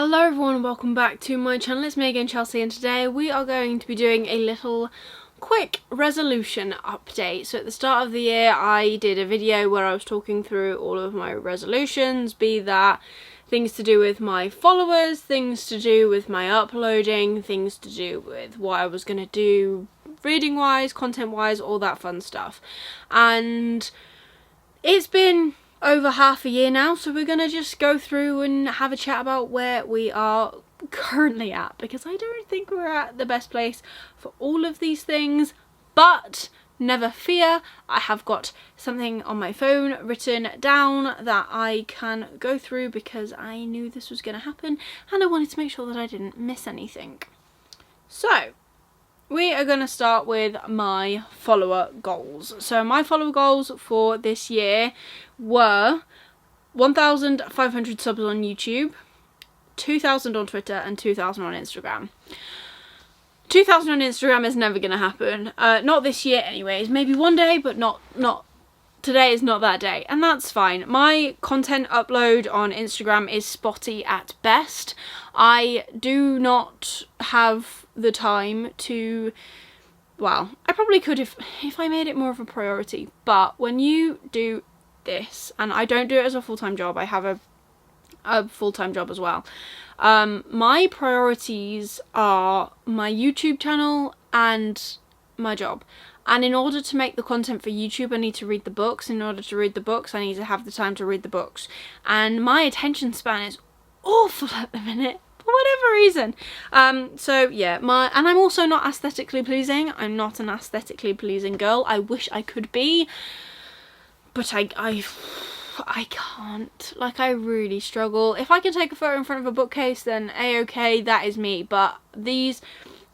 Hello everyone and welcome back to my channel. It's me again, Chelsea, and today we are going to be doing a little quick resolution update. So at the start of the year I did a video where I was talking through all of my resolutions, be that things to do with my followers, things to do with my uploading, things to do with what I was going to do reading wise, content wise, all that fun stuff. And it's been over half a year now, so we're gonna just go through and have a chat about where we are currently at, because I don't think we're at the best place for all of these things, but never fear, I have got something on my phone written down that I can go through because I knew this was gonna happen and I wanted to make sure that I didn't miss anything. So we are going to start with my follower goals. So my follower goals for this year were 1,500 subs on YouTube, 2,000 on Twitter, and 2,000 on Instagram. 2,000 on Instagram is never going to happen. Not this year anyways. Maybe one day, but not today is not that day, and that's fine. My content upload on Instagram is spotty at best. I do not have the time to, well, I probably could if I made it more of a priority, but when you do this, and I don't do it as a full-time job, I have a full-time job as well, my priorities are my YouTube channel and my job. And in order to make the content for YouTube, I need to read the books. In order to read the books, I need to have the time to read the books. And my attention span is awful at the minute, for whatever reason. So yeah, and I'm also not aesthetically pleasing. I'm not an aesthetically pleasing girl. I wish I could be, but I can't. Like, I really struggle. If I can take a photo in front of a bookcase, then A-okay, that is me. But these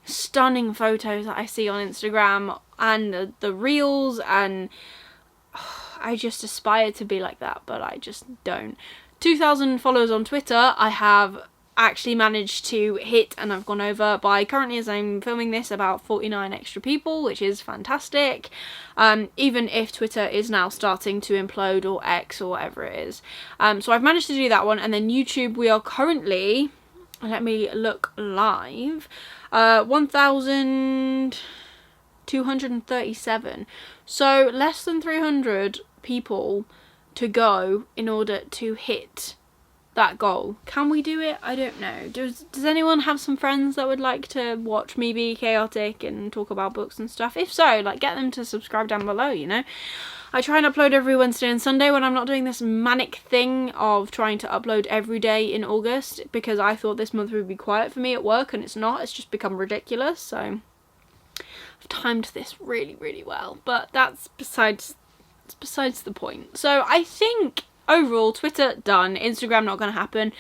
stunning photos that I see on Instagram and the reels, and I just aspire to be like that, but I just don't. 2,000 followers on Twitter I have actually managed to hit, and I've gone over by, currently as I'm filming this, about 49 extra people, which is fantastic, even if Twitter is now starting to implode, or X, or whatever it is. So I've managed to do that one. And then YouTube, we are currently, let me look live, 1,237. So less than 300 people to go in order to hit that goal. Can we do it? I don't know. Does anyone have some friends that would like to watch me be chaotic and talk about books and stuff? If so, like, get them to subscribe down below, you know? I try and upload every Wednesday and Sunday when I'm not doing this manic thing of trying to upload every day in August, because I thought this month would be quiet for me at work, and it's not. It's just become ridiculous. So I've timed this really, really well, but that's besides the point. So I think overall, Twitter done, Instagram not going to happen.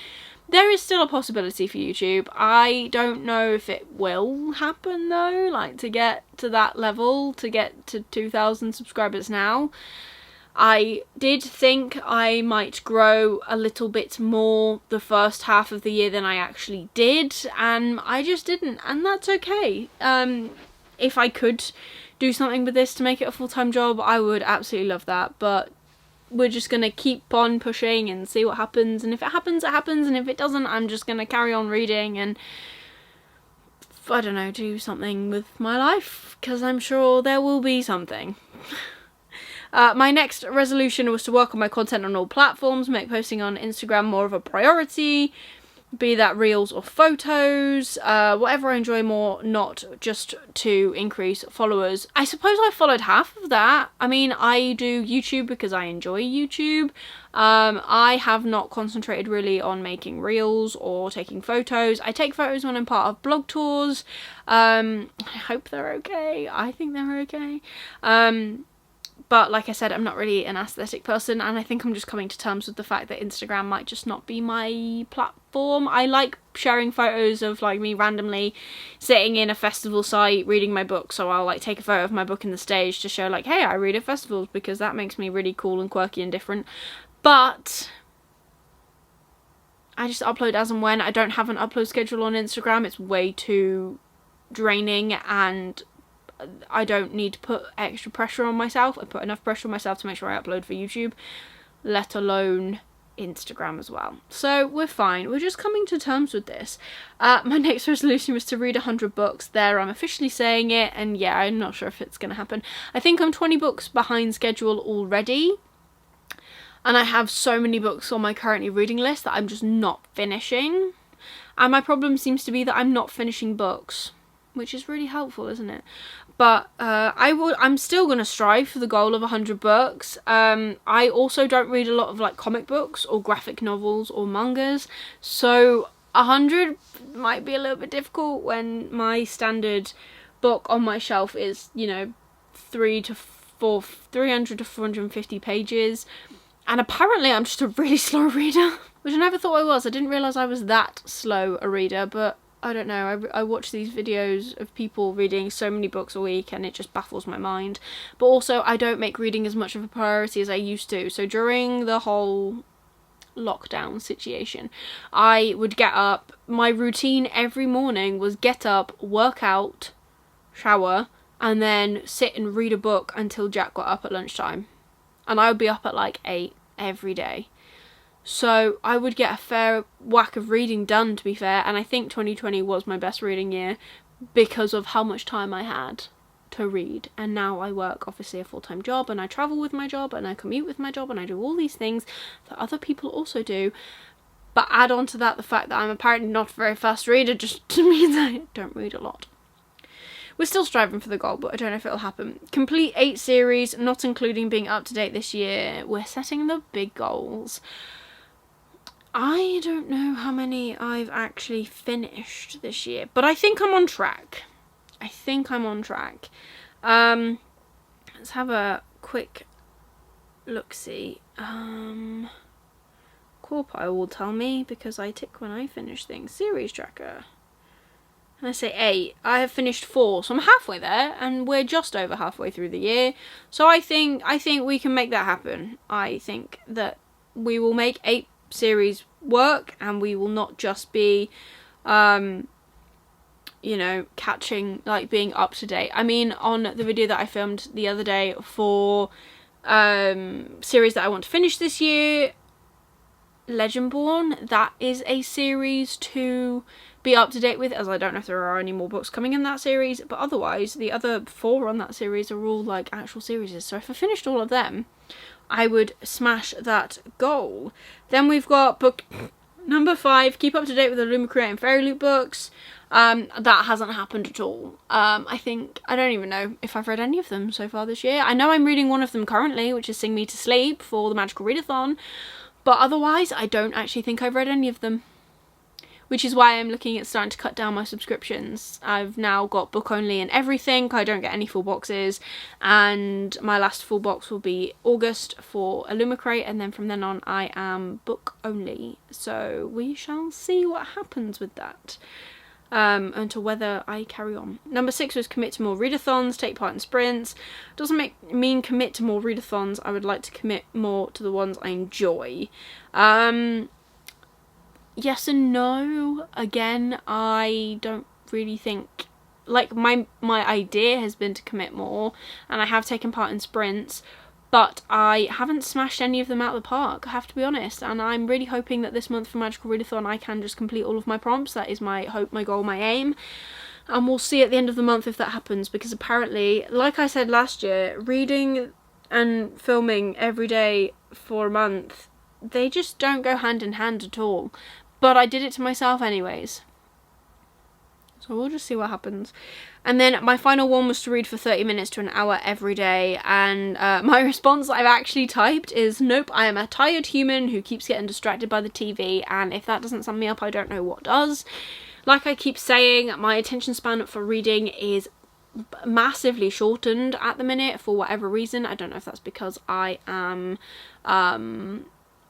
There is still a possibility for YouTube. I don't know if it will happen though, like to get to that level, to get to 2,000 subscribers now. I did think I might grow a little bit more the first half of the year than I actually did, and I just didn't, and that's okay. If I could do something with this to make it a full-time job, I would absolutely love that, but we're just gonna keep on pushing and see what happens, and if it happens, it happens, and if it doesn't, I'm just gonna carry on reading and, I don't know, do something with my life, because I'm sure there will be something. My next resolution was to work on my content on all platforms, make posting on Instagram more of a priority, be that reels or photos, whatever I enjoy more, not just to increase followers. I suppose I followed half of that. I mean, I do YouTube because I enjoy YouTube. I have not concentrated really on making reels or taking photos. I take photos when I'm part of blog tours. I hope they're okay. I think they're okay. But like I said, I'm not really an aesthetic person, and I think I'm just coming to terms with the fact that Instagram might just not be my platform. I like sharing photos of like me randomly sitting in a festival site reading my book, so I'll like take a photo of my book in the stage to show like, hey, I read at festivals, because that makes me really cool and quirky and different. But I just upload as and when. I don't have an upload schedule on Instagram. It's way too draining, and I don't need to put extra pressure on myself. I put enough pressure on myself to make sure I upload for YouTube, let alone Instagram as well. So we're fine. We're just coming to terms with this. My next resolution was to read 100 books. There, I'm officially saying it, and yeah, I'm not sure if it's going to happen. I think I'm 20 books behind schedule already, and I have so many books on my currently reading list that I'm just not finishing. And my problem seems to be that I'm not finishing books, which is really helpful, isn't it? But I'm still going to strive for the goal of 100 books. I also don't read a lot of like comic books or graphic novels or mangas. So 100 might be a little bit difficult when my standard book on my shelf is, you know, 300 to 450 pages. And apparently I'm just a really slow reader, which I never thought I was. I didn't realise I was that slow a reader, but I don't know, I watch these videos of people reading so many books a week and it just baffles my mind. But also, I don't make reading as much of a priority as I used to. So during the whole lockdown situation, I would get up, my routine every morning was get up, work out, shower, and then sit and read a book until Jack got up at lunchtime. And I would be up at like 8 every day. So I would get a fair whack of reading done, to be fair, and I think 2020 was my best reading year because of how much time I had to read. And now I work obviously a full-time job, and I travel with my job, and I commute with my job, and I do all these things that other people also do. But add on to that the fact that I'm apparently not a very fast reader just means I don't read a lot. We're still striving for the goal, but I don't know if it'll happen. Complete 8 series, not including being up to date this year. We're setting the big goals. I don't know how many I've actually finished this year, but I think I'm on track. Let's have a quick look-see. Corpile will tell me because I tick when I finish things. Series tracker. And I say 8. I have finished 4, so I'm halfway there, and we're just over halfway through the year. So I think we can make that happen. I think that we will make 8 series work, and we will not just be you know, catching, like, being up to date. I mean, on the video that I filmed the other day for series that I want to finish this year, Legendborn, that is a series to be up to date with, as I don't know if there are any more books coming in that series, but otherwise the other 4 on that series are all like actual series. So if I finished all of them, I would smash that goal. Then we've got book number 5, keep up to date with the Illumicrate and Fairy Loot books. That hasn't happened at all. I don't even know if I've read any of them so far this year. I know I'm reading one of them currently, which is Sing Me to Sleep for the Magical Readathon, but otherwise I don't actually think I've read any of them. Which is why I'm looking at starting to cut down my subscriptions. I've now got book only and everything. I don't get any full boxes. And my last full box will be August for Illumicrate. And then from then on, I am book only. So we shall see what happens with that. Until whether I carry on. Number 6 was commit to more readathons, take part in sprints. Doesn't mean commit to more readathons. I would like to commit more to the ones I enjoy. Yes and no. Again, I don't really think, like, my idea has been to commit more, and I have taken part in sprints, but I haven't smashed any of them out of the park, I have to be honest. And I'm really hoping that this month for Magical Readathon I can just complete all of my prompts. That is my hope, my goal, my aim. And we'll see at the end of the month if that happens, because apparently, like I said last year, reading and filming every day for a month, they just don't go hand in hand at all. But I did it to myself anyways. So we'll just see what happens. And then my final one was to read for 30 minutes to an hour every day. And my response I've actually typed is, nope, I am a tired human who keeps getting distracted by the TV. And if that doesn't sum me up, I don't know what does. Like I keep saying, my attention span for reading is massively shortened at the minute for whatever reason. I don't know if that's because I am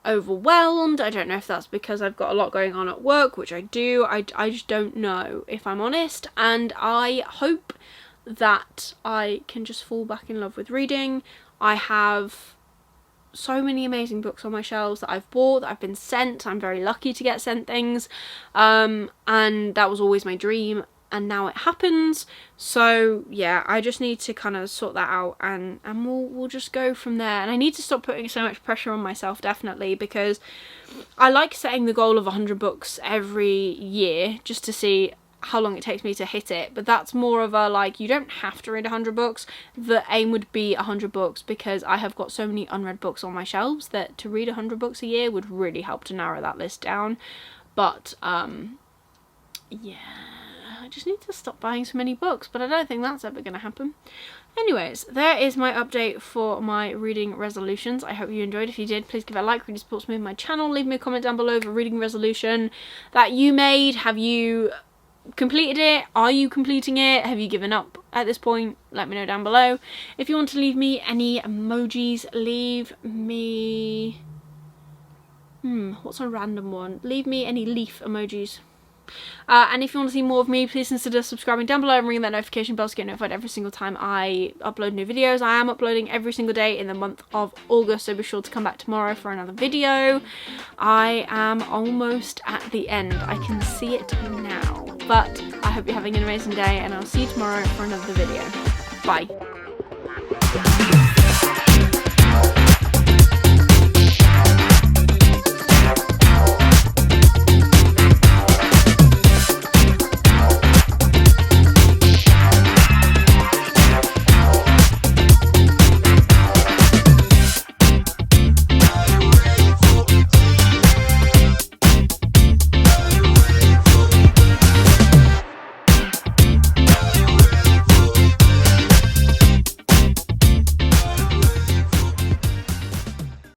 overwhelmed. I don't know if that's because I've got a lot going on at work, which I do. I just don't know, if I'm honest. And I hope that I can just fall back in love with reading. I have so many amazing books on my shelves that I've bought, that I've been sent. I'm very lucky to get sent things. And that was always my dream. and now it happens. So yeah, I just need to kind of sort that out, and we'll just go from there. And I need to stop putting so much pressure on myself, definitely, because I like setting the goal of 100 books every year just to see how long it takes me to hit it, but that's more of a like, you don't have to read 100 books. The aim would be 100 books because I have got so many unread books on my shelves that to read 100 books a year would really help to narrow that list down. But yeah, I just need to stop buying so many books, but I don't think that's ever going to happen. Anyways, there is my update for my reading resolutions. I hope you enjoyed. If you did, please give it a like, really supports me with my channel. Leave me a comment down below of a reading resolution that you made. Have you completed it? Are you completing it? Have you given up at this point? Let me know down below. If you want to leave me any emojis, leave me what's a random one? Leave me any leaf emojis. And if you want to see more of me, please consider subscribing down below and ringing that notification bell to get notified every single time I upload new videos. I am uploading every single day in the month of August, so be sure to come back tomorrow for another video. I am almost at the end. I can see it now. But I hope you're having an amazing day, and I'll see you tomorrow for another video. Bye.